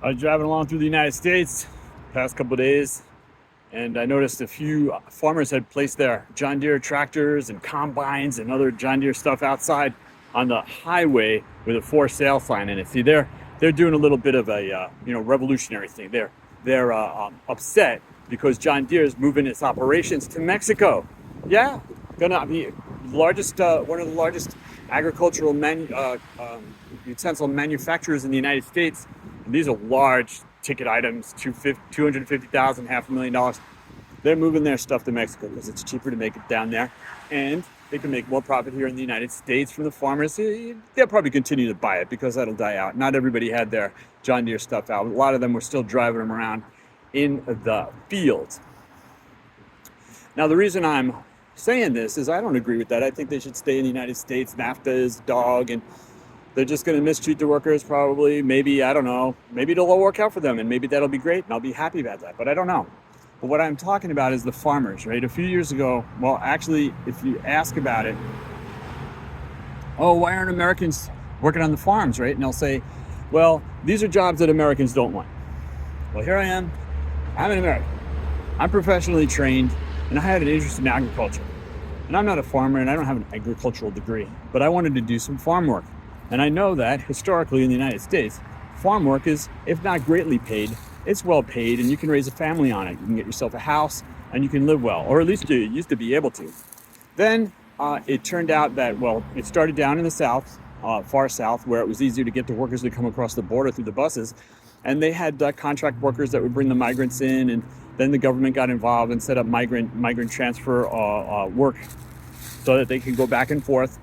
I was driving along through the United States past couple of days, and I noticed a few farmers had placed their John Deere tractors and combines and other John Deere stuff outside on the highway with a for sale sign in it. See, they're doing a little bit of a revolutionary thing. They're upset because John Deere is moving its operations to Mexico. Yeah, gonna be largest one of the largest agricultural utensil manufacturers in the United States. And these are large ticket items, 250,000, $500,000. They're moving their stuff to Mexico because it's cheaper to make it down there, and they can make more profit here in the United States from the farmers. They'll probably continue to buy it because that'll die out. Not everybody had their John Deere stuff out. A lot of them were still driving them around in the fields. Now, the reason I'm saying this is I don't agree with that. I think they should stay in the United States. NAFTA is dog, and they're just going to mistreat the workers probably. Maybe, I don't know. Maybe it'll all work out for them, and maybe that'll be great, and I'll be happy about that. But I don't know. But what I'm talking about is the farmers, right? A few years ago, well, actually, if you ask about it, oh, why aren't Americans working on the farms, right? And they'll say, well, these are jobs that Americans don't want. Well, here I am. I'm an American. I'm professionally trained, and I had an interest in agriculture. And I'm not a farmer, and I don't have an agricultural degree, but I wanted to do some farm work. And I know that historically in the United States, farm work is, if not greatly paid, it's well paid, and you can raise a family on it. You can get yourself a house, and you can live well, or at least you used to be able to. Then it turned out that, well, it started down in the South, far South, where it was easier to get the workers to come across the border through the buses. And they had contract workers that would bring the migrants in, and then the government got involved and set up migrant transfer work so that they could go back and forth.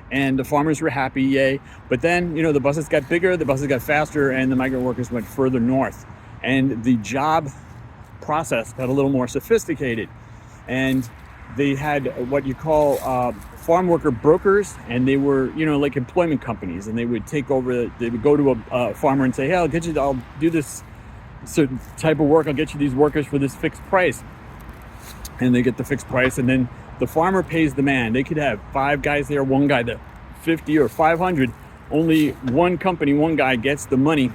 And the farmers were happy, yay. But then, the buses got bigger, the buses got faster, and the migrant workers went further north. And the job process got a little more sophisticated. And they had what you call farm worker brokers, and they were, like employment companies. And they would take over, they would go to a farmer and say, hey, I'll do this certain type of work. I'll get you these workers for this fixed price. And they get the fixed price, and then the farmer pays the man. They could have 5 guys there, one guy there, 50 or 500. Only one company, one guy gets the money,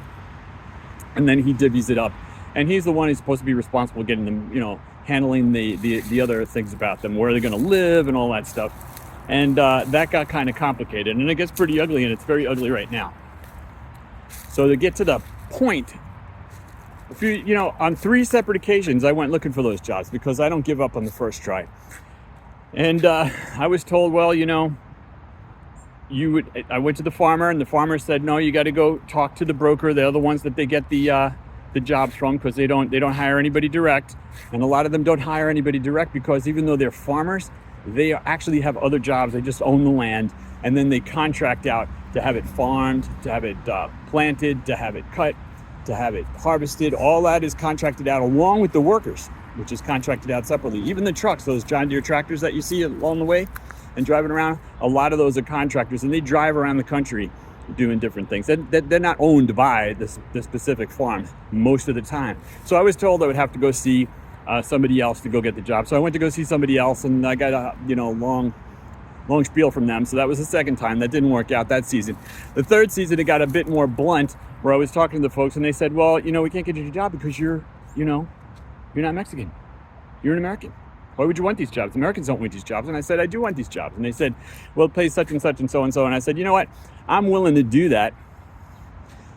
and then he divvies it up. And he's the one who's supposed to be responsible getting them, handling the other things about them, where they're going to live and all that stuff. And that got kind of complicated, and it gets pretty ugly, and it's very ugly right now. So to get to the point, on 3 separate occasions, I went looking for those jobs because I don't give up on the first try. And I was told, well, I went to the farmer, and the farmer said, no, you got to go talk to the broker. They're the ones that they get the jobs from, because they don't hire anybody direct. And a lot of them don't hire anybody direct because even though they're farmers, they actually have other jobs. They just own the land, and then they contract out to have it farmed, to have it planted, to have it cut, to have it harvested. All that is contracted out along with the workers, which is contracted out separately. Even the trucks, those John Deere tractors that you see along the way and driving around, a lot of those are contractors, and they drive around the country doing different things. They're not owned by the specific farm most of the time. So I was told I would have to go see somebody else to go get the job. So I went to go see somebody else, and I got a long spiel from them. So that was the second time. That didn't work out that season. The third season, it got a bit more blunt, where I was talking to the folks, and they said, well, we can't get you a job because you're not Mexican. You're an American. Why would you want these jobs? Americans don't want these jobs. And I said, I do want these jobs. And they said, well, it pays such and such and so and so. And I said, you know what? I'm willing to do that.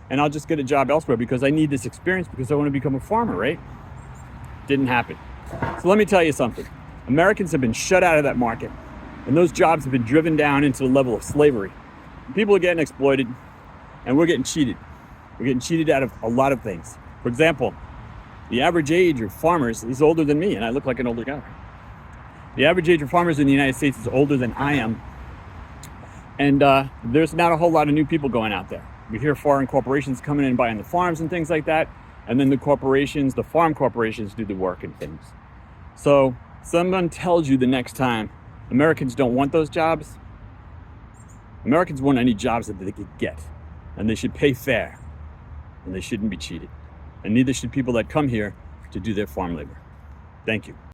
And I'll just get a job elsewhere because I need this experience because I want to become a farmer, right? Didn't happen. So let me tell you something. Americans have been shut out of that market. And those jobs have been driven down into the level of slavery. People are getting exploited, and we're getting cheated. We're getting cheated out of a lot of things. For example, the average age of farmers is older than me, and I look like an older guy. The average age of farmers in the United States is older than I am. And there's not a whole lot of new people going out there. We hear foreign corporations coming in and buying the farms and things like that. And then the farm corporations do the work and things. So someone tells you the next time Americans don't want those jobs. Americans want any jobs that they could get. And they should pay fair. And they shouldn't be cheated. And neither should people that come here to do their farm labor. Thank you.